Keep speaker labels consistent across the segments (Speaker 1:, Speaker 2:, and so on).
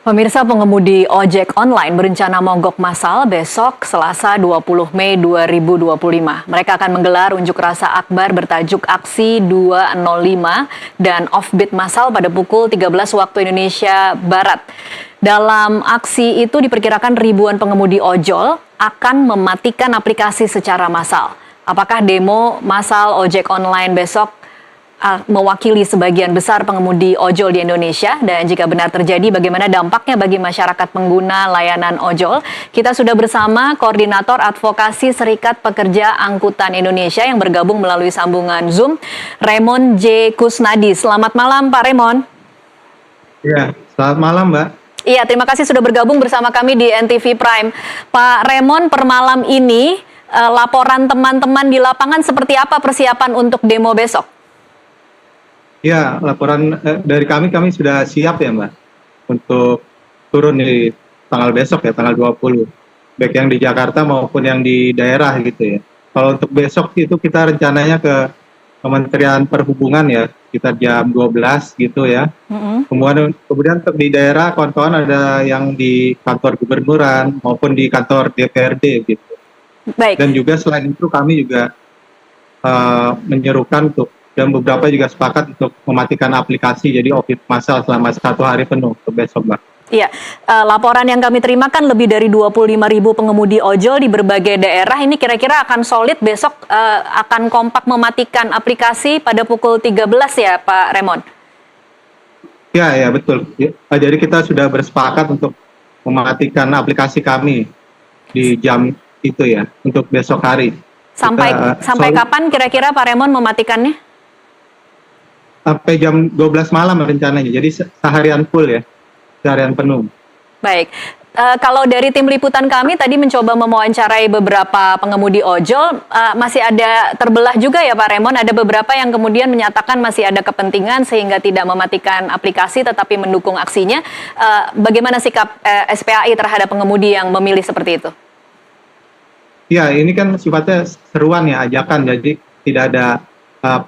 Speaker 1: Pemirsa, pengemudi ojek online berencana mogok massal besok Selasa 20 Mei 2025. Mereka akan menggelar unjuk rasa akbar bertajuk Aksi 205 dan offbeat massal pada pukul 13 waktu Indonesia Barat. Dalam aksi itu diperkirakan ribuan pengemudi ojol akan mematikan aplikasi secara massal. Apakah demo massal ojek online besok mewakili sebagian besar pengemudi ojol di Indonesia, dan jika benar terjadi bagaimana dampaknya bagi masyarakat pengguna layanan ojol? Kita sudah bersama Koordinator Advokasi Serikat Pekerja Angkutan Indonesia yang bergabung melalui sambungan Zoom, Raymond J. Kusnadi. Selamat malam Pak Raymond.
Speaker 2: Iya, selamat malam Mbak.
Speaker 1: Iya, terima kasih sudah bergabung bersama kami di NTV Prime. Pak Raymond, per malam ini laporan teman-teman di lapangan seperti apa persiapan untuk demo besok?
Speaker 2: Ya, laporan dari kami sudah siap ya Mbak, untuk turun di tanggal besok ya, tanggal 20. Baik yang di Jakarta maupun yang di daerah gitu ya. Kalau untuk besok itu kita rencananya ke Kementerian Perhubungan ya, sekitar jam 12 gitu ya. Kemudian untuk di daerah kawan-kawan ada yang di kantor gubernuran maupun di kantor DPRD gitu.
Speaker 1: Baik.
Speaker 2: Dan juga selain itu kami juga menyerukan dan beberapa juga sepakat untuk mematikan aplikasi, jadi offbeat massal selama 1 hari penuh untuk besok Mbak.
Speaker 1: Iya, laporan yang kami terima kan lebih dari 25.000 pengemudi ojol di berbagai daerah. Ini kira-kira akan solid besok, akan kompak mematikan aplikasi pada pukul 13 ya Pak Raymond?
Speaker 2: Ya betul. Jadi kita sudah bersepakat untuk mematikan aplikasi kami di jam itu ya, untuk besok hari.
Speaker 1: Sampai kapan kira-kira Pak Raymond mematikannya?
Speaker 2: Sampai jam 12 malam rencananya, jadi seharian full ya, seharian penuh.
Speaker 1: Baik, kalau dari tim liputan kami tadi mencoba mewawancarai beberapa pengemudi ojol, masih ada terbelah juga ya Pak Raymond, ada beberapa yang kemudian menyatakan masih ada kepentingan sehingga tidak mematikan aplikasi tetapi mendukung aksinya. Bagaimana sikap SPAI terhadap pengemudi yang memilih seperti itu?
Speaker 2: Ya, ini kan sifatnya seruan ya, ajakan, jadi tidak ada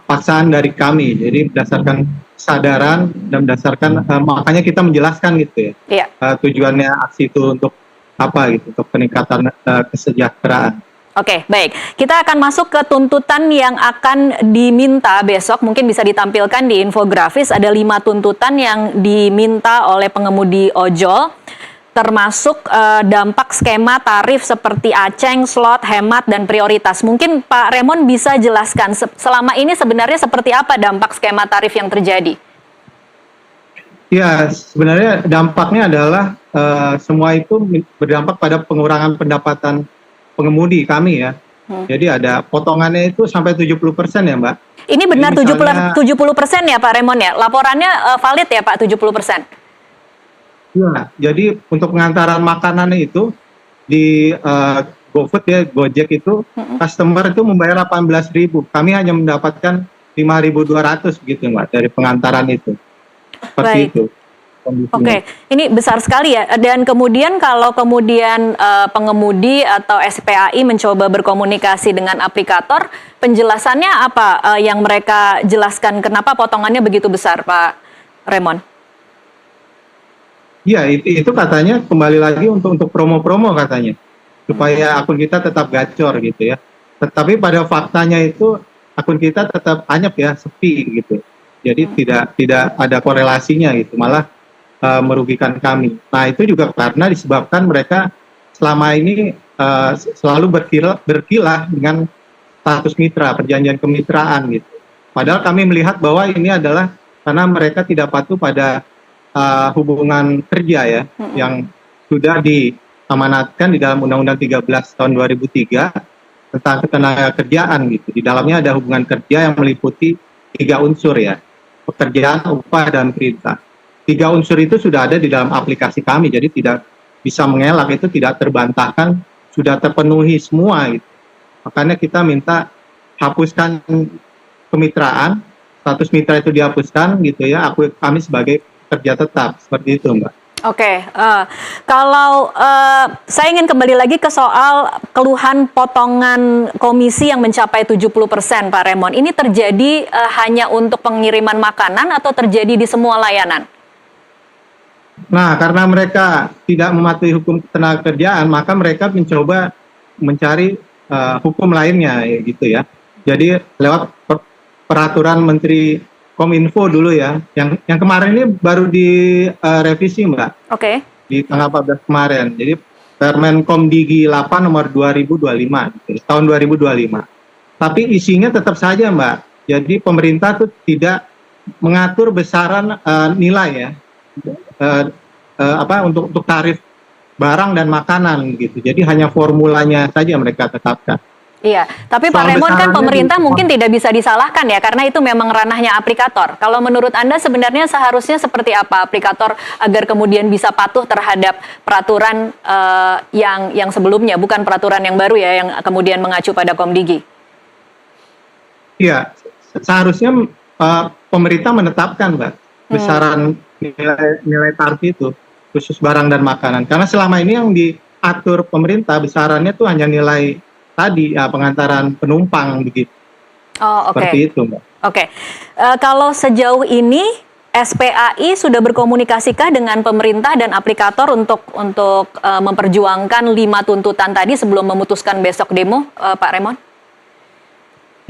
Speaker 2: paksaan dari kami, jadi berdasarkan kesadaran dan berdasarkan makanya kita menjelaskan gitu ya, tujuannya aksi itu untuk apa gitu, untuk peningkatan kesejahteraan.
Speaker 1: Oke, baik. Kita akan masuk ke tuntutan yang akan diminta besok. Mungkin bisa ditampilkan di infografis. Ada 5 tuntutan yang diminta oleh pengemudi ojol, termasuk dampak skema tarif seperti aceng, slot, hemat, dan prioritas. Mungkin Pak Raymond bisa jelaskan selama ini sebenarnya seperti apa dampak skema tarif yang terjadi?
Speaker 2: Ya, sebenarnya dampaknya adalah semua itu berdampak pada pengurangan pendapatan pengemudi kami ya. Jadi ada potongannya itu sampai 70% ya Mbak.
Speaker 1: Ini benar 70% ya Pak Raymond ya? Laporannya valid ya Pak 70%?
Speaker 2: Ya, jadi untuk pengantaran makanan itu di GoFood ya, Gojek itu customer itu membayar 18.000. Kami hanya mendapatkan 5.200 gitu Mbak dari pengantaran itu. Seperti itu.
Speaker 1: Oke, ini besar sekali ya. Dan kemudian kalau kemudian pengemudi atau SPAI mencoba berkomunikasi dengan aplikator, penjelasannya apa yang mereka jelaskan? Kenapa potongannya begitu besar, Pak Raymond?
Speaker 2: Iya, itu katanya kembali lagi untuk promo-promo katanya, supaya akun kita tetap gacor gitu ya. Tetapi pada faktanya itu akun kita tetap anyep ya, sepi gitu. Jadi tidak ada korelasinya gitu, malah merugikan kami. Nah itu juga karena disebabkan mereka selama ini selalu berkilah dengan status mitra, perjanjian kemitraan gitu. Padahal kami melihat bahwa ini adalah karena mereka tidak patuh pada hubungan kerja ya, yang sudah diamanatkan di dalam Undang-Undang 13 tahun 2003 tentang ketenaga kerjaan gitu. Di dalamnya ada hubungan kerja yang meliputi 3 unsur ya, pekerjaan, upah, dan perintah. 3 unsur itu sudah ada di dalam aplikasi kami, jadi tidak bisa mengelak, itu tidak terbantahkan, sudah terpenuhi semua gitu. Makanya kita minta hapuskan kemitraan, status mitra itu dihapuskan gitu ya, kami sebagai kerja tetap, seperti itu Mbak.
Speaker 1: Oke, kalau saya ingin kembali lagi ke soal keluhan potongan komisi yang mencapai 70% Pak Raymond. Ini terjadi hanya untuk pengiriman makanan atau terjadi di semua layanan?
Speaker 2: Nah, karena mereka tidak mematuhi hukum ketenagakerjaan, maka mereka mencoba mencari hukum lainnya, ya, gitu ya. Jadi lewat peraturan Menteri Kominfo dulu ya, yang kemarin ini baru direvisi Mbak,
Speaker 1: Oke.
Speaker 2: di tanggal 14 kemarin. Jadi Permen Komdigi 8 nomor 2025, gitu, tahun 2025. Tapi isinya tetap saja Mbak. Jadi pemerintah tuh tidak mengatur besaran nilai ya, untuk tarif barang dan makanan gitu. Jadi hanya formulanya saja mereka tetapkan.
Speaker 1: Iya, tapi Pak
Speaker 2: Soal
Speaker 1: Raymond, kan
Speaker 2: besarannya
Speaker 1: pemerintah mungkin tidak bisa disalahkan ya, karena itu memang ranahnya aplikator. Kalau menurut Anda sebenarnya seharusnya seperti apa aplikator agar kemudian bisa patuh terhadap peraturan yang sebelumnya, bukan peraturan yang baru ya, yang kemudian mengacu pada Komdigi?
Speaker 2: Iya, seharusnya pemerintah menetapkan Mbak besaran nilai tarif itu khusus barang dan makanan. Karena selama ini yang diatur pemerintah besarannya tuh hanya nilai tadi ya, pengantaran penumpang begitu.
Speaker 1: Oh, oke.
Speaker 2: Seperti itu Mbak.
Speaker 1: Oke. Kalau sejauh ini SPAI sudah berkomunikasikah dengan pemerintah dan aplikator untuk memperjuangkan 5 tuntutan tadi sebelum memutuskan besok demo, Pak Raymond?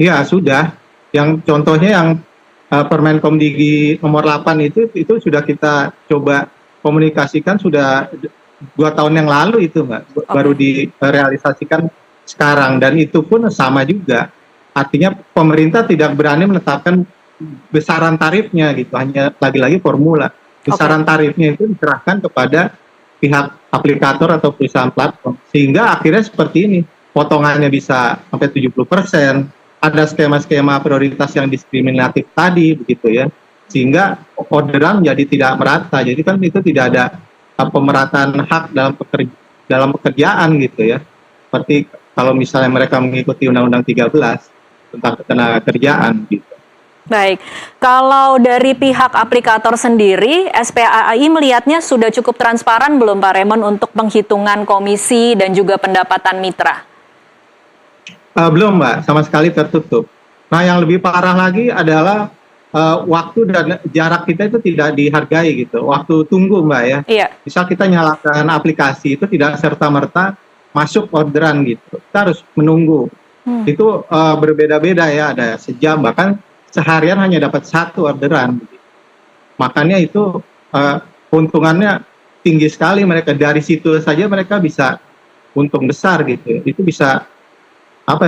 Speaker 2: Iya, sudah. Yang contohnya yang Permen Komdigi nomor 8 itu sudah kita coba komunikasikan sudah 2 tahun yang lalu itu Mbak, baru direalisasikan sekarang, dan itu pun sama juga. Artinya pemerintah tidak berani menetapkan besaran tarifnya gitu, hanya lagi-lagi formula. Besaran tarifnya itu diserahkan kepada pihak aplikator atau perusahaan platform, sehingga akhirnya seperti ini, potongannya bisa sampai 70%, ada skema-skema prioritas yang diskriminatif tadi begitu ya, sehingga orderan jadi tidak merata. Jadi kan itu tidak ada pemerataan hak dalam pekerjaan gitu ya, seperti kalau misalnya mereka mengikuti Undang-Undang 13 tentang ketenagakerjaan gitu.
Speaker 1: Baik, kalau dari pihak aplikator sendiri, SPAI melihatnya sudah cukup transparan belum Pak Raymond untuk penghitungan komisi dan juga pendapatan mitra?
Speaker 2: Belum Mbak, sama sekali tertutup. Nah yang lebih parah lagi adalah waktu dan jarak kita itu tidak dihargai gitu. Waktu tunggu Mbak ya.
Speaker 1: Iya.
Speaker 2: Misal kita nyalakan aplikasi itu tidak serta-merta masuk orderan gitu. Kita harus menunggu. Itu berbeda-beda ya, ada sejam, bahkan seharian hanya dapat 1 orderan. Makanya itu keuntungannya tinggi sekali mereka. Dari situ saja mereka bisa untung besar gitu. Itu bisa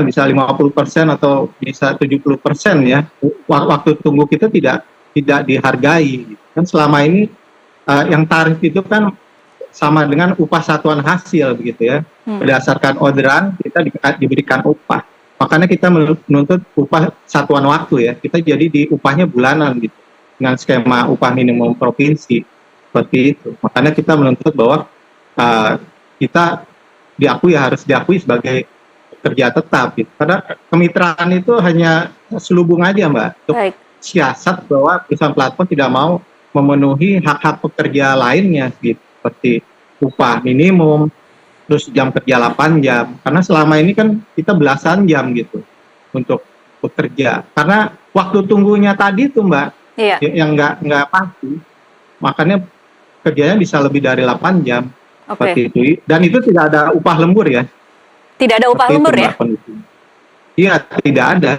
Speaker 2: bisa 50% atau bisa 70% ya. Waktu tunggu kita tidak dihargai. Kan selama ini yang tarif itu kan sama dengan upah satuan hasil begitu ya. Berdasarkan orderan kita diberikan upah. Makanya kita menuntut upah satuan waktu ya. Kita jadi di upahnya bulanan gitu. Dengan skema upah minimum provinsi seperti itu. Makanya kita menuntut bahwa kita harus diakui sebagai kerja tetap gitu. Karena kemitraan itu hanya selubung aja Mbak. Untuk siasat bahwa perusahaan platform tidak mau memenuhi hak-hak pekerja lainnya gitu. Seperti upah minimum, terus jam kerja 8 jam. Karena selama ini kan kita belasan jam gitu untuk bekerja. Karena waktu tunggunya tadi tuh Mbak, yang nggak pasti. Makanya kerjanya bisa lebih dari 8 jam. Seperti itu. Dan itu tidak ada upah lembur ya.
Speaker 1: Tidak ada upah lembur ya?
Speaker 2: Iya, tidak ada.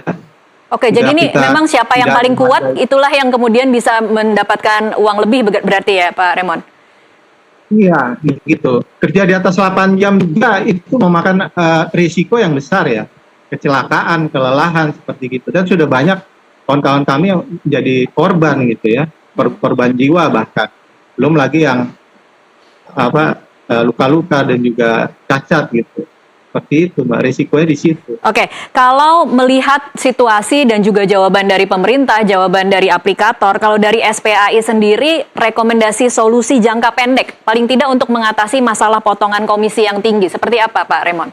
Speaker 1: Oke, jadi ini memang siapa yang paling kuat, itulah yang kemudian bisa mendapatkan uang lebih berarti ya Pak Raymond?
Speaker 2: Iya, gitu. Kerja di atas 8 jam juga itu memakan risiko yang besar ya. Kecelakaan, kelelahan, seperti gitu. Dan sudah banyak kawan-kawan kami yang jadi korban gitu ya. Korban jiwa bahkan. Belum lagi yang luka-luka dan juga cacat gitu. Seperti itu Mbak, risikonya di situ.
Speaker 1: Oke, kalau melihat situasi dan juga jawaban dari pemerintah, jawaban dari aplikator, kalau dari SPAI sendiri, rekomendasi solusi jangka pendek, paling tidak untuk mengatasi masalah potongan komisi yang tinggi, seperti apa Pak Raymond?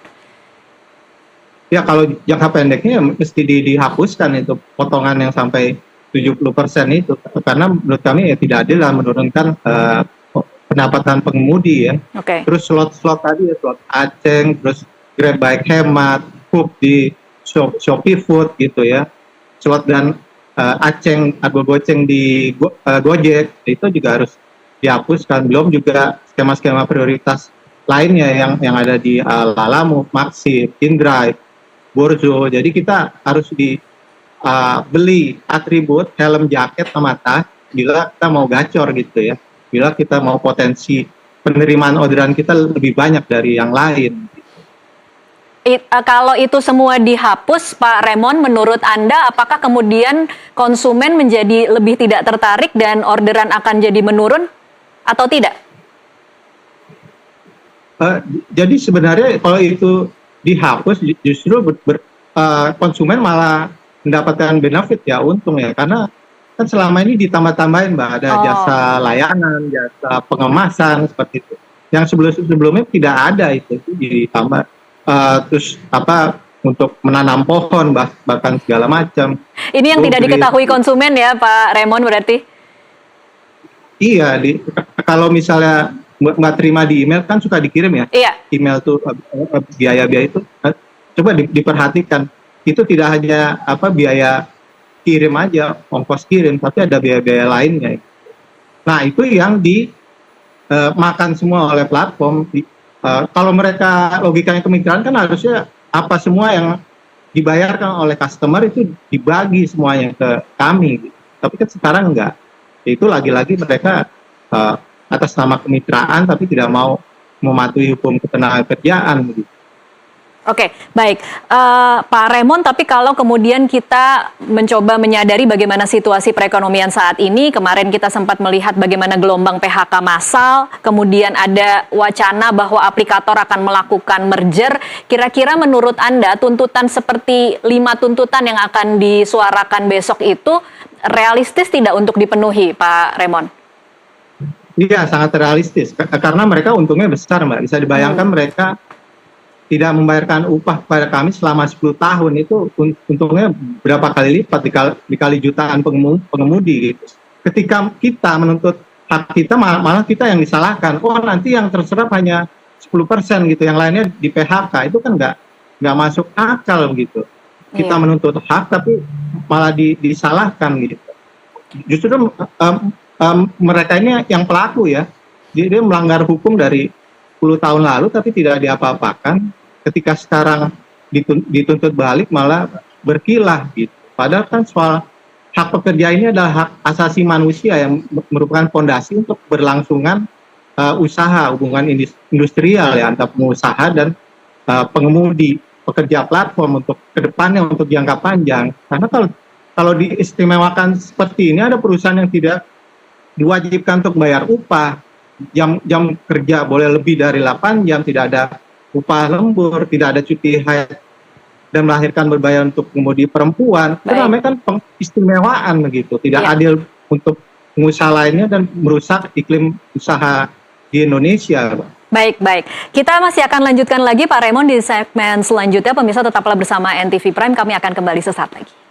Speaker 2: Ya kalau jangka pendeknya mesti dihapuskan itu potongan yang sampai 70% itu, karena menurut kami tidak adil lah menurunkan pendapatan pengemudi ya. Terus slot-slot tadi ya, slot Aceng, terus Grab Bike hemat, Hook di Shopee Food gitu ya, slot dan Aceng atau Goceng di Gojek, itu juga harus dihapuskan. Belum juga skema-skema prioritas lainnya yang ada di Lalamove, Maxi, InDrive, Borzo. Jadi kita harus beli atribut helm, jaket, sama tas bila kita mau gacor gitu ya. Bila kita mau potensi penerimaan orderan kita lebih banyak dari yang lain.
Speaker 1: Kalau itu semua dihapus, Pak Raymond, menurut Anda apakah kemudian konsumen menjadi lebih tidak tertarik dan orderan akan jadi menurun atau tidak?
Speaker 2: Jadi sebenarnya kalau itu dihapus justru konsumen malah mendapatkan benefit ya, untung ya, karena kan selama ini ditambah-tambahin Mbak, ada jasa layanan, jasa pengemasan seperti itu. Yang sebelumnya tidak ada itu ditambah. Terus untuk menanam pohon bahkan segala macam.
Speaker 1: Ini yang tidak diketahui konsumen ya Pak Raymond berarti?
Speaker 2: Iya, kalau misalnya Mbak terima di email kan suka dikirim ya.
Speaker 1: Iya.
Speaker 2: Email tuh biaya-biaya itu coba diperhatikan. Itu tidak hanya biaya kirim aja, ongkos kirim, tapi ada biaya-biaya lainnya. Nah, itu yang dimakan semua oleh platform. Kalau mereka logikanya kemitraan kan harusnya apa semua yang dibayarkan oleh customer itu dibagi semuanya ke kami. Tapi kan sekarang enggak. Itu lagi-lagi mereka atas nama kemitraan tapi tidak mau mematuhi hukum ketenagakerjaan. Gitu.
Speaker 1: Oke, baik. Pak Raymond, tapi kalau kemudian kita mencoba menyadari bagaimana situasi perekonomian saat ini, kemarin kita sempat melihat bagaimana gelombang PHK massal, kemudian ada wacana bahwa aplikator akan melakukan merger. Kira-kira menurut Anda, tuntutan seperti 5 tuntutan yang akan disuarakan besok itu realistis tidak untuk dipenuhi, Pak Raymond?
Speaker 2: Iya, sangat realistis. Karena mereka untungnya besar, Mbak. Bisa dibayangkan mereka tidak membayarkan upah pada kami selama 10 tahun itu untungnya berapa kali lipat dikali jutaan pengemudi gitu. Ketika kita menuntut hak kita malah kita yang disalahkan. Oh, nanti yang terserap hanya 10% gitu, yang lainnya di PHK. Itu kan nggak masuk akal gitu. Kita menuntut hak tapi malah disalahkan gitu. Justru mereka ini yang pelaku ya. Dia melanggar hukum dari 10 tahun lalu tapi tidak diapa-apakan, ketika sekarang dituntut balik malah berkilah gitu. Padahal kan soal hak pekerja ini adalah hak asasi manusia yang merupakan fondasi untuk berlangsungan usaha, hubungan industrial ya antara pengusaha dan pengemudi, pekerja platform untuk kedepannya, untuk jangka panjang. Karena kalau diistimewakan seperti ini, ada perusahaan yang tidak diwajibkan untuk bayar upah, jam kerja boleh lebih dari 8 jam, tidak ada upah lembur, tidak ada cuti haid, dan melahirkan berbayar untuk pengemudi perempuan. Itu namanya kan pengistimewaan begitu, tidak adil untuk pengusaha lainnya dan merusak iklim usaha di Indonesia.
Speaker 1: Baik. Kita masih akan lanjutkan lagi Pak Raymond di segmen selanjutnya. Pemirsa tetaplah bersama NTV Prime, kami akan kembali sesaat lagi.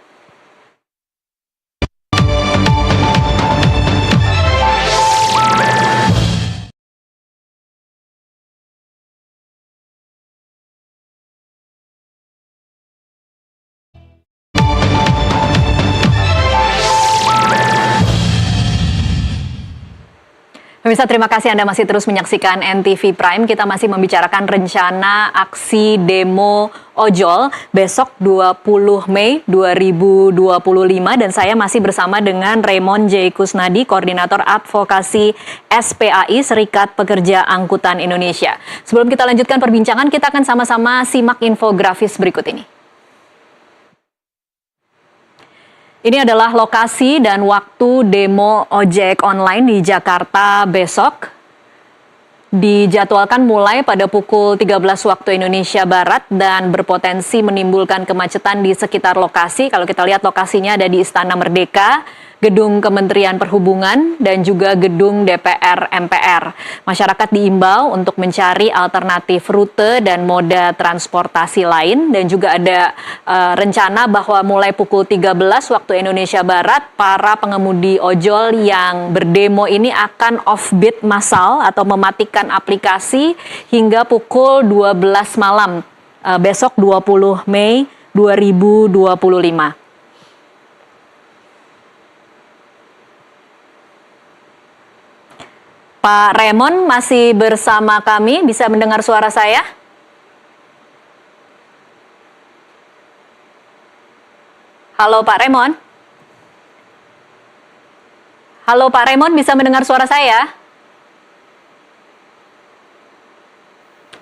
Speaker 1: Pemirsa, terima kasih Anda masih terus menyaksikan NTV Prime. Kita masih membicarakan rencana aksi demo ojol besok 20 Mei 2025 dan saya masih bersama dengan Raymond J. Kusnadi, Koordinator Advokasi SPAI, Serikat Pekerja Angkutan Indonesia. Sebelum kita lanjutkan perbincangan, kita akan sama-sama simak infografis berikut ini. Ini adalah lokasi dan waktu demo ojek online di Jakarta besok. Dijadwalkan mulai pada pukul 13 waktu Indonesia Barat dan berpotensi menimbulkan kemacetan di sekitar lokasi. Kalau kita lihat lokasinya ada di Istana Merdeka, Gedung Kementerian Perhubungan, dan juga Gedung DPR MPR. Masyarakat diimbau untuk mencari alternatif rute dan moda transportasi lain, dan juga ada rencana bahwa mulai pukul 13 waktu Indonesia Barat, para pengemudi ojol yang berdemo ini akan off-bid massal atau mematikan aplikasi hingga pukul 12 malam besok 20 Mei 2025. Pak Raymond masih bersama kami, bisa mendengar suara saya? Halo Pak Raymond? Halo Pak Raymond, bisa mendengar suara saya?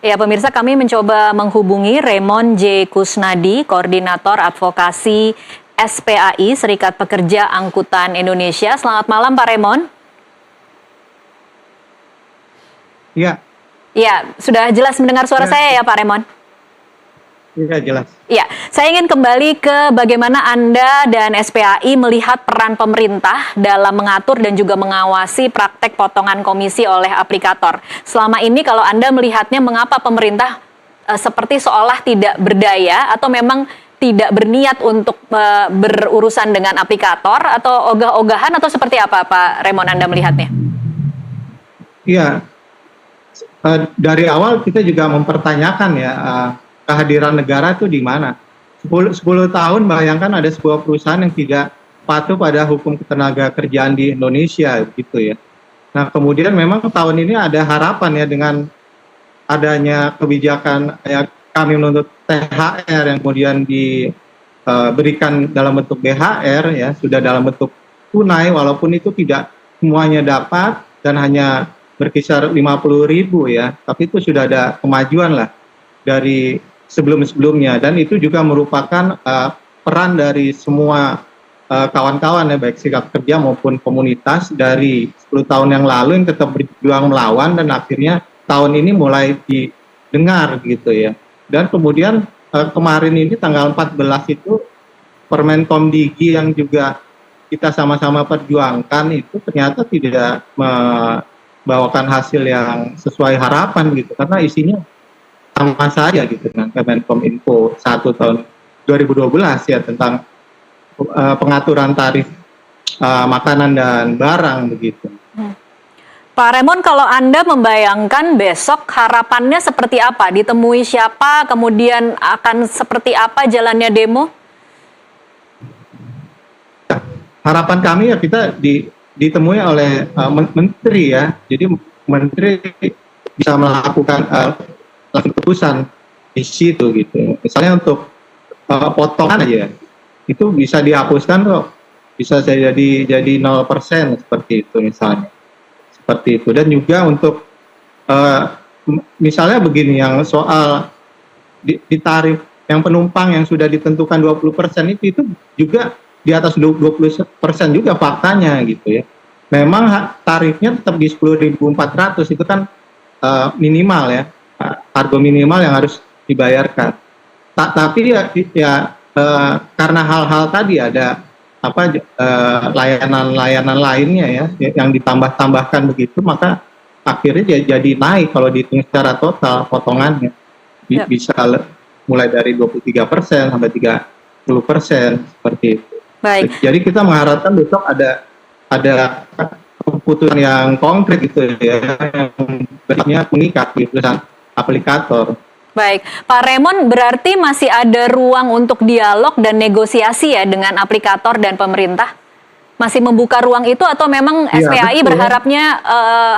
Speaker 1: Ya pemirsa, kami mencoba menghubungi Raymond J. Kusnadi, Koordinator Advokasi SPAI, Serikat Pekerja Angkutan Indonesia. Selamat malam Pak Raymond.
Speaker 2: Iya.
Speaker 1: Ya, sudah jelas mendengar suara saya ya Pak Raymond?
Speaker 2: Iya, jelas.
Speaker 1: Ya, saya ingin kembali ke bagaimana Anda dan SPAI melihat peran pemerintah dalam mengatur dan juga mengawasi praktek potongan komisi oleh aplikator. Selama ini kalau Anda melihatnya, mengapa pemerintah seperti seolah tidak berdaya atau memang tidak berniat untuk berurusan dengan aplikator, atau ogah-ogahan, atau seperti apa Pak Raymond Anda melihatnya?
Speaker 2: Iya. Dari awal kita juga mempertanyakan ya kehadiran negara itu di mana. 10 tahun bayangkan ada sebuah perusahaan yang tidak patuh pada hukum ketenaga kerjaan di Indonesia gitu ya. Nah kemudian memang tahun ini ada harapan ya dengan adanya kebijakan ya, kami menuntut THR yang kemudian diberikan dalam bentuk BHR ya, sudah dalam bentuk tunai walaupun itu tidak semuanya dapat dan hanya berkisar 50.000 ya, tapi itu sudah ada kemajuan lah dari sebelum-sebelumnya, dan itu juga merupakan peran dari semua kawan-kawan ya, baik serikat kerja maupun komunitas dari 10 tahun yang lalu yang tetap berjuang melawan, dan akhirnya tahun ini mulai didengar gitu ya. Dan kemudian kemarin ini tanggal 14 itu Permen Komdigi yang juga kita sama-sama perjuangkan itu ternyata tidak bawakan hasil yang sesuai harapan gitu, karena isinya sama saja gitu dengan Kemenkominfo 1 tahun 2012 ya tentang pengaturan tarif makanan dan barang begitu.
Speaker 1: Pak Raymond, kalau Anda membayangkan besok harapannya seperti apa? Ditemui siapa? Kemudian akan seperti apa jalannya demo?
Speaker 2: Harapan kami ya kita ditemui oleh menteri ya, jadi menteri bisa melakukan keputusan di situ gitu. Misalnya untuk potongan aja itu bisa dihapuskan kok, bisa jadi 0% seperti itu misalnya, seperti itu. Dan juga untuk misalnya begini, yang soal di tarif yang penumpang yang sudah ditentukan 20% itu juga di atas 20% juga faktanya gitu ya. Memang tarifnya tetap di 10.400, itu kan minimal ya, harga minimal yang harus dibayarkan. Tapi ya karena hal-hal tadi ada layanan-layanan lainnya ya yang ditambah-tambahkan begitu, maka akhirnya jadi naik kalau dihitung secara total potongannya bisa mulai dari 23% sampai 30% seperti itu.
Speaker 1: Baik.
Speaker 2: Jadi kita mengharapkan besok ada keputusan yang konkret gitu ya, yang berikutnya mengikat di perusahaan aplikator.
Speaker 1: Baik, Pak Raymond, berarti masih ada ruang untuk dialog dan negosiasi ya dengan aplikator dan pemerintah? Masih membuka ruang itu, atau memang
Speaker 2: Ya,
Speaker 1: SPAI
Speaker 2: betul.
Speaker 1: berharapnya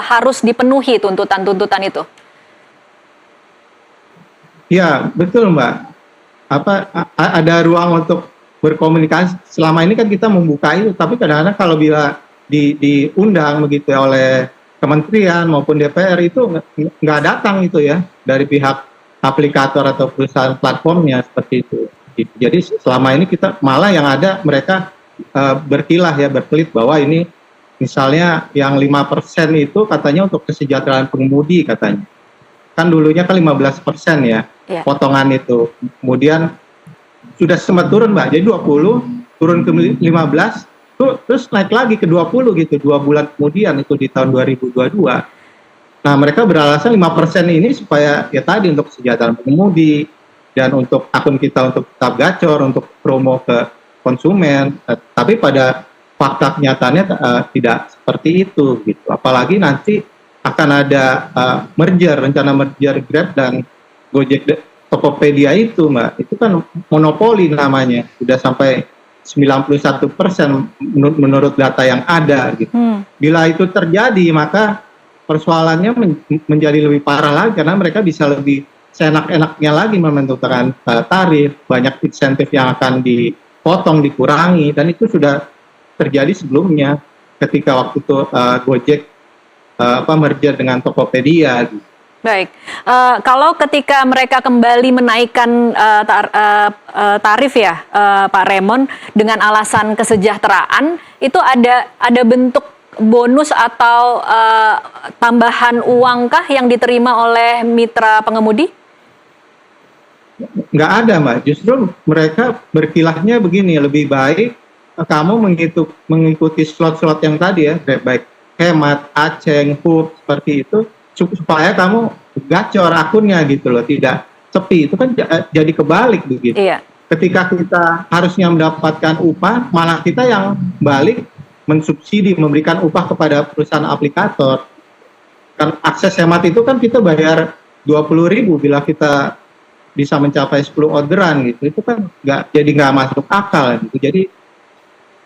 Speaker 1: harus dipenuhi tuntutan-tuntutan itu?
Speaker 2: Ya, betul Mbak. Ada ruang untuk berkomunikasi. Selama ini kan kita membuka itu, tapi kadang-kadang kalau bila diundang begitu ya oleh kementerian maupun DPR itu nggak datang itu ya dari pihak aplikator atau perusahaan platformnya seperti itu. Jadi selama ini kita malah yang ada mereka berkilah ya, berkelit bahwa ini misalnya yang 5% itu katanya untuk kesejahteraan pengemudi katanya. Kan dulunya kan 15% ya potongan itu. Kemudian sudah sempat turun Mbak, jadi 20 turun ke 15, terus naik lagi ke 20 gitu 2 bulan kemudian itu di tahun 2022. Nah mereka beralasan 5% ini supaya ya tadi untuk kesejahteraan pengemudi dan untuk akun kita untuk tetap gacor, untuk promo ke konsumen, tapi pada fakta kenyataannya tidak seperti itu gitu. Apalagi nanti akan ada rencana merger Grab dan Gojek Tokopedia itu Mbak, itu kan monopoli namanya, sudah sampai 91% menurut data yang ada gitu. Bila itu terjadi maka persoalannya menjadi lebih parah lagi karena mereka bisa lebih seenak-enaknya lagi menentukan tarif, banyak insentif yang akan dipotong, dikurangi, dan itu sudah terjadi sebelumnya ketika waktu itu Gojek merger dengan Tokopedia. Gitu.
Speaker 1: Baik, kalau ketika mereka kembali menaikkan tarif ya, Pak Raymond, dengan alasan kesejahteraan, itu ada bentuk bonus atau tambahan uangkah yang diterima oleh mitra pengemudi?
Speaker 2: Nggak ada, Mbak. Justru mereka berkilahnya begini, lebih baik kamu mengikuti slot-slot yang tadi ya, baik hemat, aceng, hub, seperti itu, supaya kamu gacor akunnya gitu loh, tidak sepi. Itu kan jadi kebalik begitu.
Speaker 1: Iya.
Speaker 2: Ketika kita harusnya mendapatkan upah, malah kita yang balik mensubsidi, memberikan upah kepada perusahaan aplikator. Kan akses hemat itu kan kita bayar 20.000 bila kita bisa mencapai 10 orderan gitu. Itu kan nggak masuk akal gitu. Jadi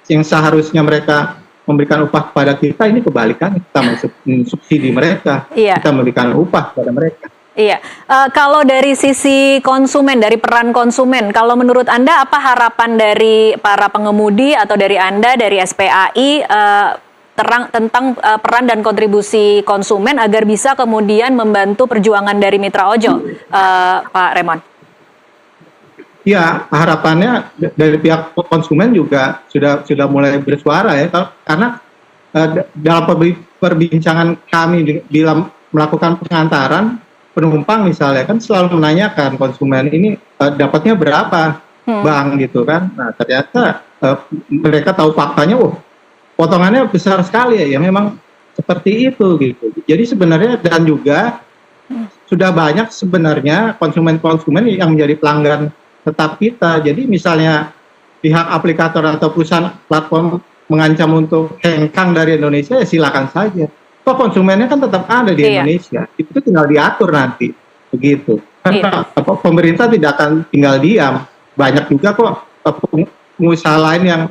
Speaker 2: yang seharusnya mereka memberikan upah kepada kita, ini kebalikannya, kita mensubsidi mereka,
Speaker 1: iya.
Speaker 2: Kita memberikan upah kepada mereka.
Speaker 1: Iya, kalau dari sisi konsumen, dari peran konsumen, kalau menurut Anda apa harapan dari para pengemudi atau dari Anda, dari SPAI, tentang peran dan kontribusi konsumen agar bisa kemudian membantu perjuangan dari mitra ojol, Pak Raymond?
Speaker 2: Ya, harapannya dari pihak konsumen juga sudah mulai bersuara ya, karena dalam perbincangan kami bila melakukan pengantaran penumpang misalnya, kan selalu menanyakan konsumen ini dapatnya berapa, Bang, gitu kan. Nah, ternyata mereka tahu faktanya, potongannya besar sekali ya, memang seperti itu gitu. Jadi sebenarnya, dan juga sudah banyak sebenarnya konsumen-konsumen yang menjadi pelanggan tetap kita. Jadi misalnya pihak aplikator atau perusahaan platform mengancam untuk hengkang dari Indonesia, ya silakan saja. Kok konsumennya kan tetap ada di Indonesia. Itu tinggal diatur nanti, begitu. Karena pemerintah tidak akan tinggal diam. Banyak juga kok pengusaha lain yang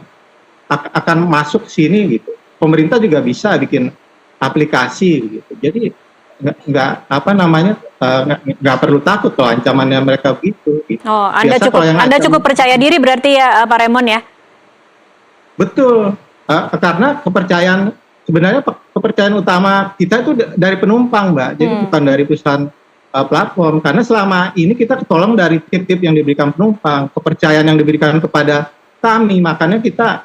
Speaker 2: akan masuk sini gitu. Pemerintah juga bisa bikin aplikasi gitu. Jadi nggak perlu takut kalau ancamannya mereka begitu.
Speaker 1: Oh, Anda cukup percaya diri berarti ya, Pak Raymond ya?
Speaker 2: Betul, karena kepercayaan utama kita itu dari penumpang, Mbak. Jadi bukan dari perusahaan platform. Karena selama ini kita ketolong dari tip-tip yang diberikan penumpang, kepercayaan yang diberikan kepada kami, makanya kita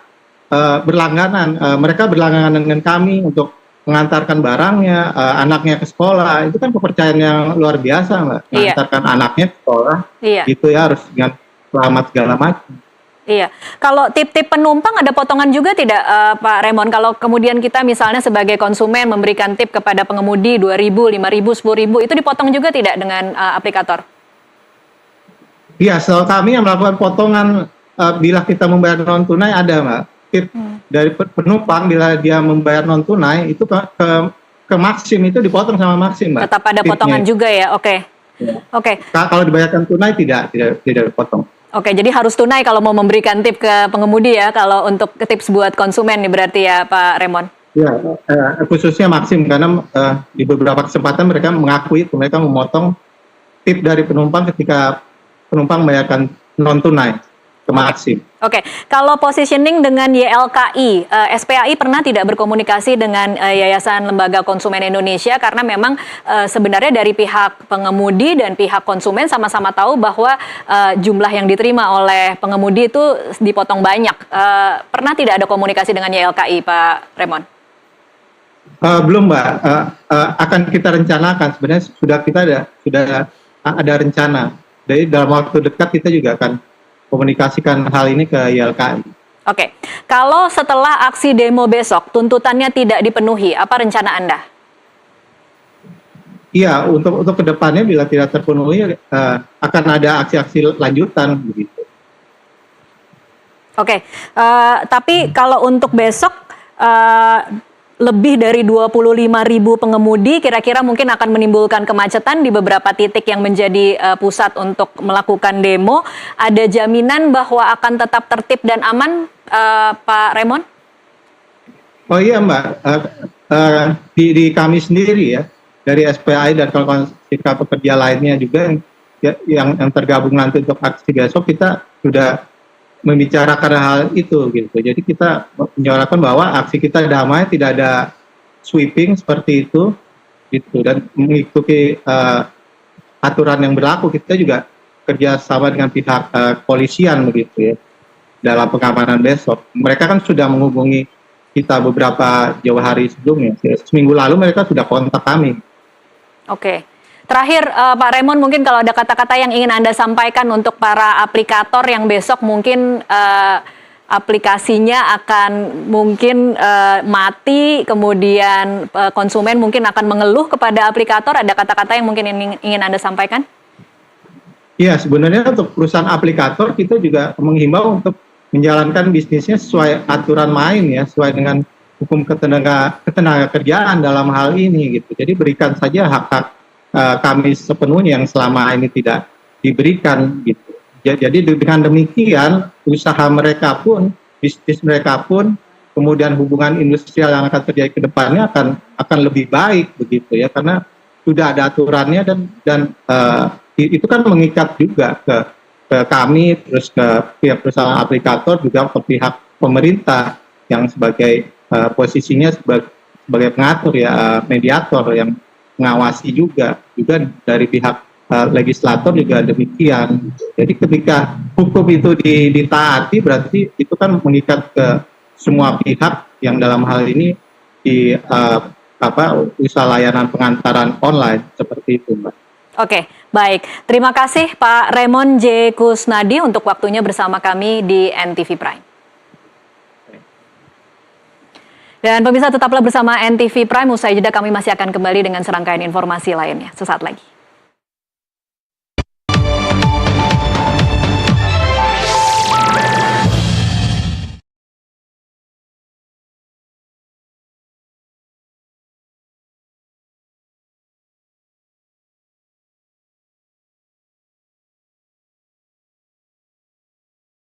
Speaker 2: berlangganan. Mereka berlangganan dengan kami untuk mengantarkan barangnya, anaknya ke sekolah. Itu kan kepercayaan yang luar biasa, Mbak. Mengantarkan anaknya ke sekolah, gitu ya, harus dengan selamat segala macam.
Speaker 1: Iya, kalau tip-tip penumpang ada potongan juga tidak, Pak Raymond? Kalau kemudian kita misalnya sebagai konsumen memberikan tip kepada pengemudi 2.000, 5.000, 10.000, itu dipotong juga tidak dengan aplikator?
Speaker 2: Iya, selalu kami yang melakukan potongan bila kita membayar non tunai ada, Mbak. Tip dari penumpang bila dia membayar non tunai itu ke Maxim, itu dipotong sama Maxim, Mbak.
Speaker 1: Tetap ada potongan juga ya, oke. Oke.
Speaker 2: Kalau dibayarkan tunai tidak dipotong.
Speaker 1: Oke, jadi harus tunai kalau mau memberikan tip ke pengemudi ya, kalau untuk tips buat konsumen nih berarti ya, Pak Raymond?
Speaker 2: Ya, khususnya Maxim, karena di beberapa kesempatan mereka mengakui mereka memotong tip dari penumpang ketika penumpang membayarkan non tunai ke Maxim.
Speaker 1: Oke, kalau positioning dengan YLKI, SPAI pernah tidak berkomunikasi dengan Yayasan Lembaga Konsumen Indonesia karena memang sebenarnya dari pihak pengemudi dan pihak konsumen sama-sama tahu bahwa jumlah yang diterima oleh pengemudi itu dipotong banyak. Pernah tidak ada komunikasi dengan YLKI, Pak Raymond?
Speaker 2: Belum, Mbak. Akan kita rencanakan. Sebenarnya sudah ada rencana. Jadi dalam waktu dekat kita juga akan komunikasikan hal ini ke YLKI.
Speaker 1: Oke, kalau setelah aksi demo besok tuntutannya tidak dipenuhi, apa rencana Anda?
Speaker 2: Iya, untuk kedepannya bila tidak terpenuhi akan ada aksi-aksi lanjutan begitu.
Speaker 1: Oke, tapi kalau untuk besok lebih dari 25.000 pengemudi kira-kira mungkin akan menimbulkan kemacetan di beberapa titik yang menjadi pusat untuk melakukan demo. Ada jaminan bahwa akan tetap tertib dan aman, Pak Raymond?
Speaker 2: Oh iya, Mbak. di kami sendiri ya, dari SPAI dan kawan-kawan serikat pekerja lainnya juga yang tergabung nanti untuk aksi besok, kita sudah membicarakan hal itu gitu. Jadi kita menyuarakan bahwa aksi kita damai, tidak ada sweeping seperti itu gitu, dan mengikuti aturan yang berlaku. Kita juga kerjasama dengan pihak kepolisian begitu ya dalam pengamanan besok. Mereka kan sudah menghubungi kita beberapa jauh hari sebelumnya. Seminggu lalu mereka sudah kontak kami.
Speaker 1: Oke. Terakhir, Pak Raymond, mungkin kalau ada kata-kata yang ingin Anda sampaikan untuk para aplikator yang besok mungkin aplikasinya akan mungkin mati, kemudian konsumen mungkin akan mengeluh kepada aplikator, ada kata-kata yang mungkin ingin Anda sampaikan?
Speaker 2: Iya, sebenarnya untuk perusahaan aplikator kita juga menghimbau untuk menjalankan bisnisnya sesuai aturan main ya, sesuai dengan hukum ketenaga kerjaan dalam hal ini gitu. Jadi berikan saja hak-hak kami sepenuhnya yang selama ini tidak diberikan gitu. Jadi dengan demikian usaha mereka pun, bisnis mereka pun, kemudian hubungan industrial yang akan terjadi ke depannya akan lebih baik begitu ya, karena sudah ada aturannya dan itu kan mengikat juga ke kami, terus ke pihak perusahaan aplikator, juga ke pihak pemerintah yang sebagai posisinya sebagai pengatur ya, mediator yang mengawasi juga dari pihak legislator juga demikian. Jadi ketika hukum itu ditaati, berarti itu kan mengikat ke semua pihak yang dalam hal ini di usaha layanan pengantaran online seperti itu, Mbak.
Speaker 1: Oke, baik. Terima kasih Pak Raymond J. Kusnadi untuk waktunya bersama kami di NTV Prime. Dan pemirsa, tetaplah bersama NTV Prime. Usai jeda kami masih akan kembali dengan serangkaian informasi lainnya. Sesaat lagi.